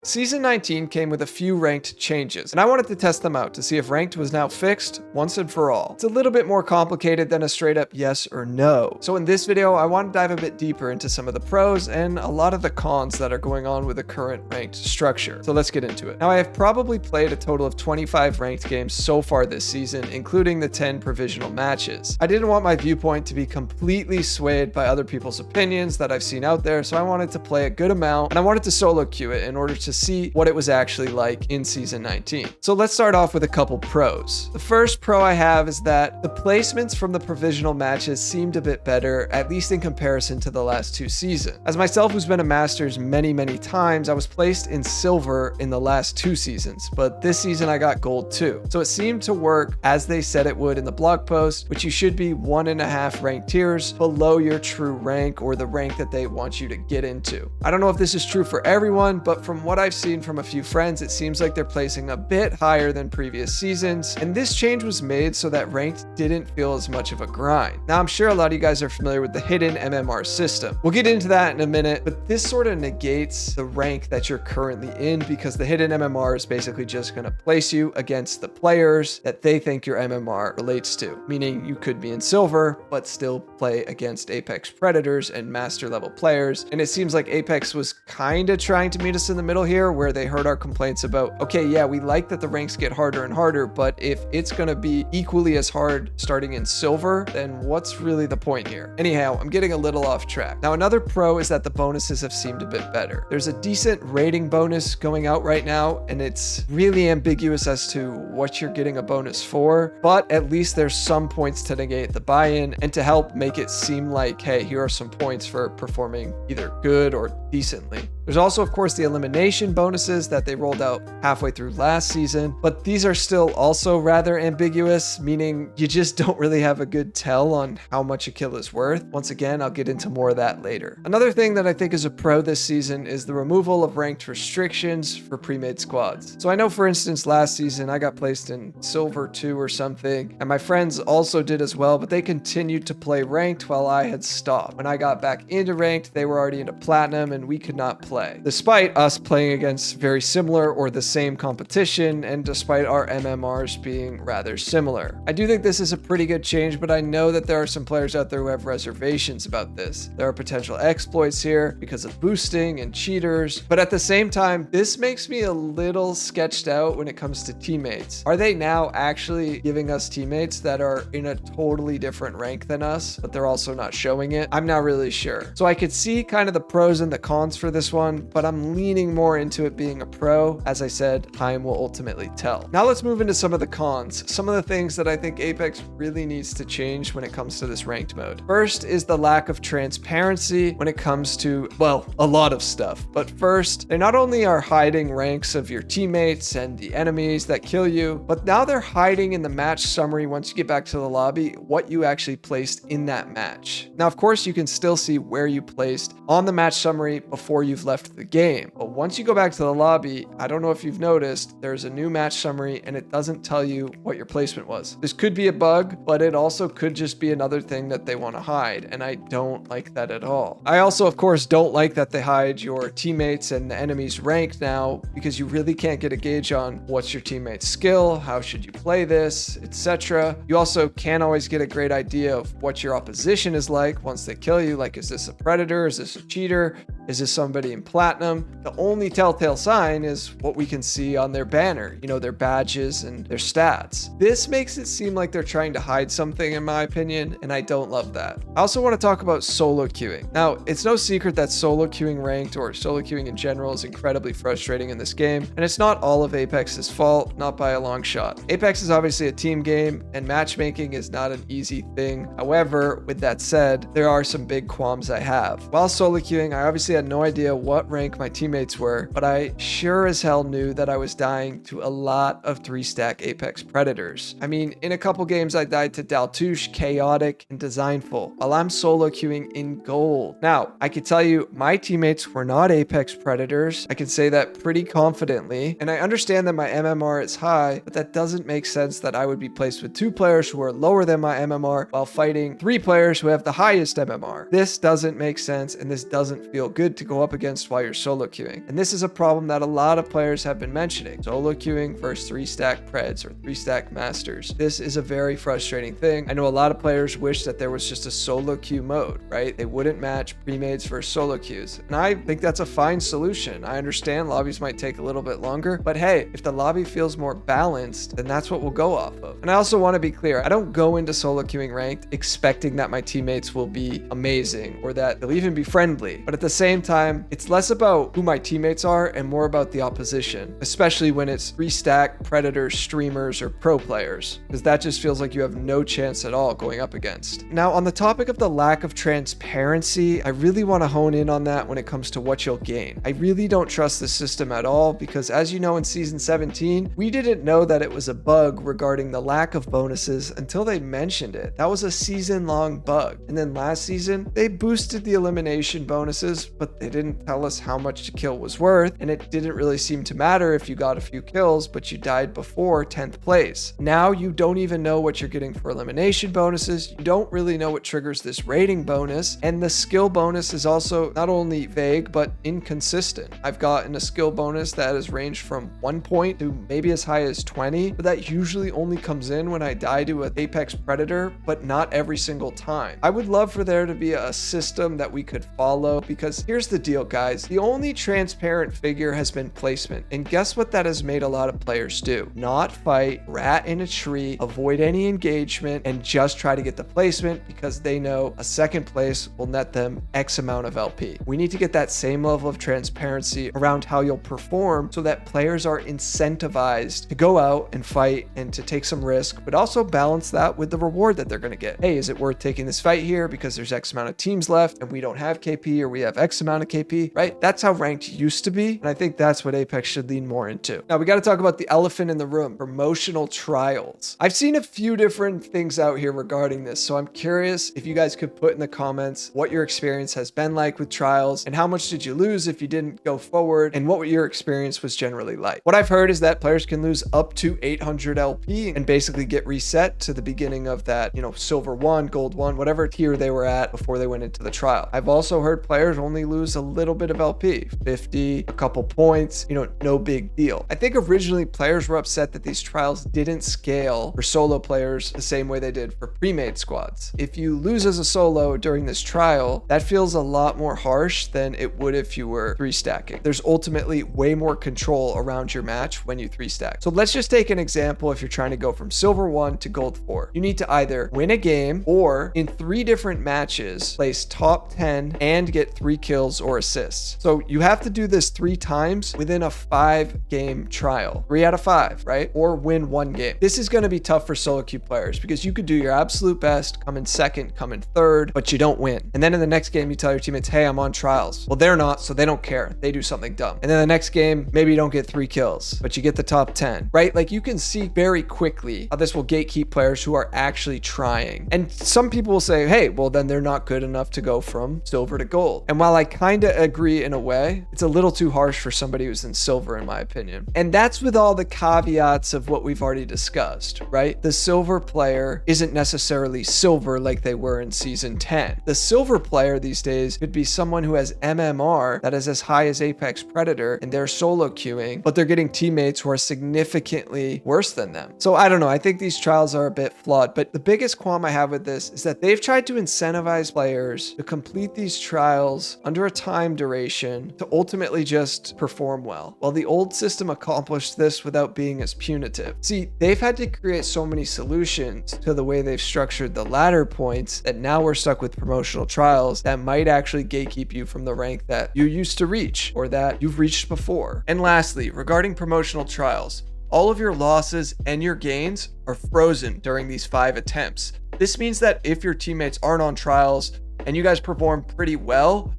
Season 19 came with a few ranked changes, and I wanted to test them out to see if ranked was now fixed once and for all. It's a little bit more complicated than a straight up yes or no. So in this video, I want to dive a bit deeper into some of the pros and a lot of the cons that are going on with the current ranked structure. So let's get into it. Now, I have probably played a total of 25 ranked games so far this season, including the 10 provisional matches. I didn't want my viewpoint to be completely swayed by other people's opinions that I've seen out there, so I wanted to play a good amount, and I wanted to solo queue it in order to see what it was actually like in season 19. So let's start off with a couple pros. The first pro I have is that the placements from the provisional matches seemed a bit better, at least in comparison to the last two seasons. As myself, who's been a Masters many times, I was placed in silver in the last two seasons, but this season I got gold too. So it seemed to work as they said it would in the blog post, which you should be 1.5 ranked tiers below your true rank or the rank that they want you to get into. I don't know if this is true for everyone, but from what I've seen from a few friends, it seems like they're placing a bit higher than previous seasons, and this change was made so that ranked didn't feel as much of a grind. Now, I'm sure a lot of you guys are familiar with the hidden MMR system. We'll get into that in a minute, but this sort of negates the rank that you're currently in because the hidden MMR is basically just going to place you against the players that they think your MMR relates to, meaning you could be in silver, but still play against Apex Predators and master level players. And it seems like Apex was kind of trying to meet us in the middle here, where they heard our complaints about, okay, yeah, we like that the ranks get harder and harder, but if it's going to be equally as hard starting in silver, then what's really the point here? Anyhow, I'm getting a little off track. Now, another pro is that the bonuses have seemed a bit better. There's a decent rating bonus going out right now, and it's really ambiguous as to what you're getting a bonus for, but at least there's some points to negate the buy-in and to help make it seem like, hey, here are some points for performing either good or decently. There's also, of course, the elimination bonuses that they rolled out halfway through last season, but these are still also rather ambiguous, meaning you just don't really have a good tell on how much a kill is worth. Once again, I'll get into more of that later. Another thing that I think is a pro this season is the removal of ranked restrictions for pre-made squads. So I know, for instance, last season I got placed in silver 2 or something, and my friends also did as well, but they continued to play ranked while I had stopped. When I got back into ranked, they were already into platinum and we could not play, despite us playing against very similar or the same competition, and despite our MMRs being rather similar. I do think this is a pretty good change, but I know that there are some players out there who have reservations about this. There are potential exploits here because of boosting and cheaters, but at the same time, this makes me a little sketched out when it comes to teammates. Are they now actually giving us teammates that are in a totally different rank than us, but they're also not showing it? I'm not really sure. So I could see kind of the pros and the cons for this one, but I'm leaning more into it being a pro. As I said, time will ultimately tell. Now let's move into some of the cons, some of the things that I think Apex really needs to change when it comes to this ranked mode. First is the lack of transparency when it comes to, well, a lot of stuff. But first, they not only are hiding ranks of your teammates and the enemies that kill you, but now they're hiding in the match summary once you get back to the lobby what you actually placed in that match. Now, of course, you can still see where you placed on the match summary before you've left the game. But once you go back to the lobby, I don't know if you've noticed, there's a new match summary and it doesn't tell you what your placement was. This could be a bug, but it also could just be another thing that they want to hide, and I don't like that at all. I also, of course, don't like that they hide your teammates and the enemy's rank now, because you really can't get a gauge on what's your teammate's skill, how should you play this, etc. You also can't always get a great idea of what your opposition is like once they kill you. Like, is this a predator? Is this a cheater? Is this somebody in platinum? The only telltale sign is what we can see on their banner, you know, their badges and their stats. This makes it seem like they're trying to hide something, in my opinion, and I don't love that. I also want to talk about solo queuing. Now, it's no secret that solo queuing ranked or solo queuing in general is incredibly frustrating in this game, and it's not all of Apex's fault, not by a long shot. Apex is obviously a team game, and matchmaking is not an easy thing. However, with that said, there are some big qualms I have. While solo queuing, I obviously had no idea what rank my teammates were, but I sure as hell knew that I was dying to a lot of 3-stack Apex Predators. I mean, in a couple games I died to Daltouche, Chaotic, and Designful, while I'm solo queuing in gold. Now, I can tell you my teammates were not Apex Predators. I can say that pretty confidently, and I understand that my MMR is high, but that doesn't make sense that I would be placed with 2 players who are lower than my MMR while fighting 3 players who have the highest MMR. This doesn't make sense, and this doesn't feel good. good to go up against while you're solo queuing. And this is a problem that a lot of players have been mentioning. Solo queuing versus 3-stack Preds or 3-stack Masters. This is a very frustrating thing. I know a lot of players wish that there was just a solo queue mode, right? They wouldn't match pre-mades versus solo queues. And I think that's a fine solution. I understand lobbies might take a little bit longer, but hey, if the lobby feels more balanced, then that's what we'll go off of. And I also want to be clear, I don't go into solo queuing ranked expecting that my teammates will be amazing or that they'll even be friendly. But at the same time, it's less about who my teammates are and more about the opposition, especially when it's 3-stack predators, streamers, or pro players, because that just feels like you have no chance at all going up against. Now, on the topic of the lack of transparency, I really want to hone in on that when it comes to what you'll gain. I really don't trust the system at all because, as you know, in season 17, we didn't know that it was a bug regarding the lack of bonuses until they mentioned it. That was a season-long bug. And then last season, they boosted the elimination bonuses, but they didn't tell us how much a kill was worth, and it didn't really seem to matter if you got a few kills, but you died before 10th place. Now you don't even know what you're getting for elimination bonuses. You don't really know what triggers this rating bonus, and the skill bonus is also not only vague, but inconsistent. I've gotten a skill bonus that has ranged from 1 point to maybe as high as 20, but that usually only comes in when I die to an Apex Predator, but not every single time. I would love for there to be a system that we could follow, because here's the deal, guys. The only transparent figure has been placement, and guess what that has made a lot of players do? Not fight, rat in a tree, avoid any engagement, and just try to get the placement because they know a second place will net them X amount of LP. We need to get that same level of transparency around how you'll perform so that players are incentivized to go out and fight and to take some risk, but also balance that with the reward that they're going to get. Hey, is it worth taking this fight here because there's X amount of teams left and we don't have KP, or we have X amount of KP, right? That's how ranked used to be. And I think that's what Apex should lean more into. Now we got to talk about the elephant in the room, promotional trials. I've seen a few different things out here regarding this, so I'm curious if you guys could put in the comments what your experience has been like with trials and how much did you lose if you didn't go forward, and what your experience was generally like. What I've heard is that players can lose up to 800 LP and basically get reset to the beginning of that, silver 1, gold 1, whatever tier they were at before they went into the trial. I've also heard players only lose a little bit of LP, 50, a couple points, no big deal. I think originally players were upset that these trials didn't scale for solo players the same way they did for pre-made squads. If you lose as a solo during this trial, that feels a lot more harsh than it would if you were 3-stacking. There's ultimately way more control around your match when you 3-stack. So let's just take an example. If you're trying to go from silver 1 to gold 4, you need to either win a game or in 3 different matches place top 10 and get 3 kills or assists. So you have to do this 3 times within a 5-game trial, 3 out of 5, right? Or win 1 game. This is going to be tough for solo queue players because you could do your absolute best, come in second, come in third, but you don't win. And then in the next game, you tell your teammates, hey, I'm on trials. Well, they're not, so they don't care. They do something dumb. And then the next game, maybe you don't get 3 kills, but you get the top 10, right? Like, you can see very quickly how this will gatekeep players who are actually trying. And some people will say, hey, well, then they're not good enough to go from silver to gold. And while I kind of agree in a way, it's a little too harsh for somebody who's in silver, in my opinion. And that's with all the caveats of what we've already discussed, right? The silver player isn't necessarily silver like they were in season 10. The silver player these days could be someone who has MMR that is as high as Apex Predator and they're solo queuing, but they're getting teammates who are significantly worse than them. So I don't know. I think these trials are a bit flawed, but the biggest qualm I have with this is that they've tried to incentivize players to complete these trials under a time duration to ultimately just perform well. While the old system accomplished this without being as punitive. See, they've had to create so many solutions to the way they've structured the ladder points that now we're stuck with promotional trials that might actually gatekeep you from the rank that you used to reach or that you've reached before. And lastly, regarding promotional trials, all of your losses and your gains are frozen during these 5 attempts. This means that if your teammates aren't on trials and you guys perform pretty well,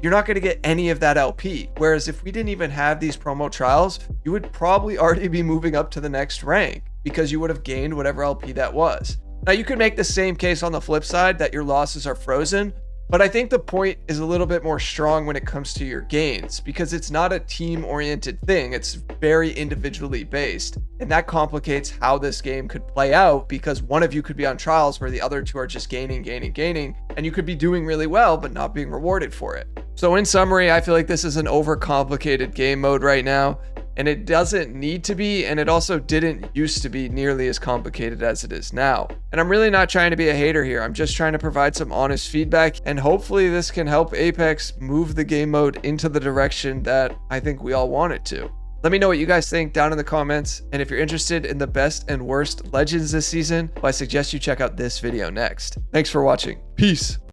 you're not going to get any of that LP. Whereas if we didn't even have these promo trials, you would probably already be moving up to the next rank because you would have gained whatever LP that was. Now, you could make the same case on the flip side that your losses are frozen, but I think the point is a little bit more strong when it comes to your gains because it's not a team-oriented thing. It's very individually based. And that complicates how this game could play out because one of you could be on trials where the other 2 are just gaining, and you could be doing really well, but not being rewarded for it. So in summary, I feel like this is an overcomplicated game mode right now, and it doesn't need to be, and it also didn't used to be nearly as complicated as it is now. And I'm really not trying to be a hater here. I'm just trying to provide some honest feedback, and hopefully this can help Apex move the game mode into the direction that I think we all want it to. Let me know what you guys think down in the comments, and if you're interested in the best and worst legends this season, well, I suggest you check out this video next. Thanks for watching. Peace.